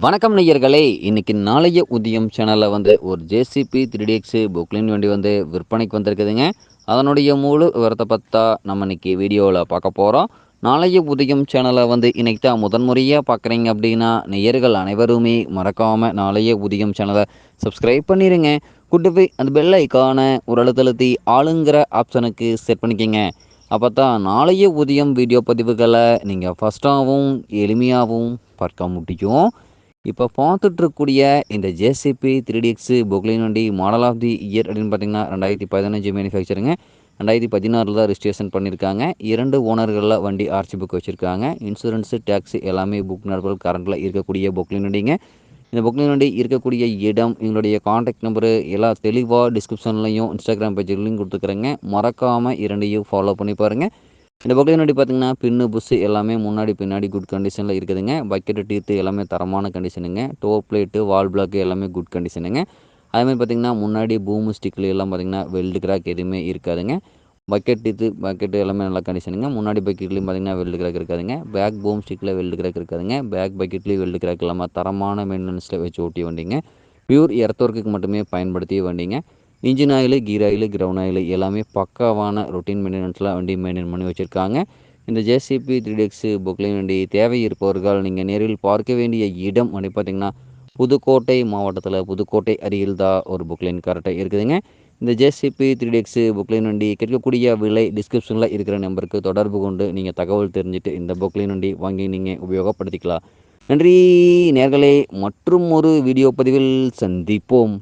வணக்கம் நேயர்களே, இன்னைக்கு நாளைய உதயம் சேனலில் ஒரு ஜேசிபி 3DX புக்லின் வண்டி விற்பனைக்கு வந்திருக்குதுங்க. அதனுடைய முழு விவரத்தை பற்றா நம்ம இன்னைக்கு வீடியோவில் பார்க்க போகிறோம். நாளைய உதயம் சேனலை இன்னைக்கு தான் முதன்முறையாக பார்க்குறீங்க அப்படின்னா நேயர்கள் அனைவருமே மறக்காமல் நாளைய உதயம் சேனலை சப்ஸ்கிரைப் பண்ணிடுங்க. கூட்டு போய் அந்த பெல் ஐக்கானை ஒரு அழுத்தழுத்தி ஆளுங்கிற ஆப்ஷனுக்கு செட் பண்ணிக்கோங்க. அப்போ தான் நாளைய உதயம் வீடியோ பதிவுகளை நீங்கள் ஃபஸ்ட்டாகவும் எளிமையாகவும் பார்க்க முடியும். இப்போ பார்த்துட்ருக்கக்கூடிய இந்த ஜேசிபி 3DX பொக்லைன் வண்டி மாடல் ஆஃப் தி இயர் அப்படின்னு பார்த்தீங்கன்னா 2015 மேனுஃபேக்சருங்க. 2016 தான் ரிஜிஸ்ட்ரேஷன் பண்ணியிருக்காங்க. 2 ஓனர்களில் வண்டி ஆர்சி புக் வச்சுருக்காங்க. இன்சூரன்ஸு டேக்ஸு எல்லாமே புக் நம்பர்கள் கரண்டில் இருக்கக்கூடிய பொக்லைன் வண்டிங்க. இந்த பொக்லைன் வண்டி இருக்கக்கூடிய இடம், எங்களுடைய காண்டாக்ட் நம்பரு எல்லாம் தெளிவாக டிஸ்கிரிப்ஷன்லையும் இன்ஸ்டாகிராம் பேஜ்லையும் கொடுத்துக்கிறேங்க. மறக்காமல் இரண்டையும் ஃபாலோ பண்ணி பாருங்கள். இந்த பொக்லைன் வண்டி பார்த்திங்கன்னா பின்னு புஷ்ஷு எல்லாமே முன்னாடி பின்னாடி குட் கண்டிஷனில் இருக்குதுங்க. பக்கெட்டு டீத்து எல்லாமே தரமான கண்டிஷனுங்க. டோர் பிளேட்டு வால் பிளாக்கு எல்லாமே குட் கண்டிஷனுங்க. அதேமாதிரி பார்த்திங்கன்னா முன்னாடி பூமு ஸ்டிக்கில் எல்லாம் பார்த்திங்கன்னா வெல்டு கிராக் எதுவுமே இருக்காதுங்க. பக்கெட் டீத்து பக்கெட்டு எல்லாமே நல்ல கண்டிஷனுங்க. முன்னாடி பக்கெட்லேயும் பார்த்திங்கன்னா வெல்டு கிராக் இருக்காதுங்க. பேக் பூம் ஸ்டிக்கில் வெல்டு கிராக் இருக்காதுங்க. பேக் பக்கெட்லேயும் வெல்டு கிராக் இல்லாமல் தரமான மெயின்டெனன்ஸில் வச்சு ஓட்டி வண்டிங்க. பியூர் எர்த் ஒர்க்குக்கு மட்டுமே பயன்படுத்திய வண்டிங்க. Engine oil, gear oil, ground oil எல்லாமே பக்காவான ரொட்டீன் மெயின்டெனன்ஸில் வண்டி மெயின்டைன் பண்ணி வச்சுருக்காங்க. இந்த ஜேசிபி 3DX பொக்லைன் வண்டி தேவை இருப்பவர்கள் நீங்கள் நேரில் பார்க்க வேண்டிய இடம் அப்படி பார்த்திங்கன்னா புதுக்கோட்டை மாவட்டத்தில் புதுக்கோட்டை அருகில் தான் ஒரு பொக்லைன் கரெக்டாக இருக்குதுங்க. இந்த ஜேசிபி 3DX பொக்லைன் வண்டி கிடைக்கக்கூடிய விலை டிஸ்கிரிப்ஷனில் இருக்கிற நம்பருக்கு தொடர்பு கொண்டு நீங்கள் தகவல் தெரிஞ்சுட்டு இந்த பொக்லைன் வண்டி வாங்கி நீங்கள் உபயோகப்படுத்திக்கலாம். நன்றி நேயர்களே, மற்றும் ஒரு வீடியோ பதிவில் சந்திப்போம்.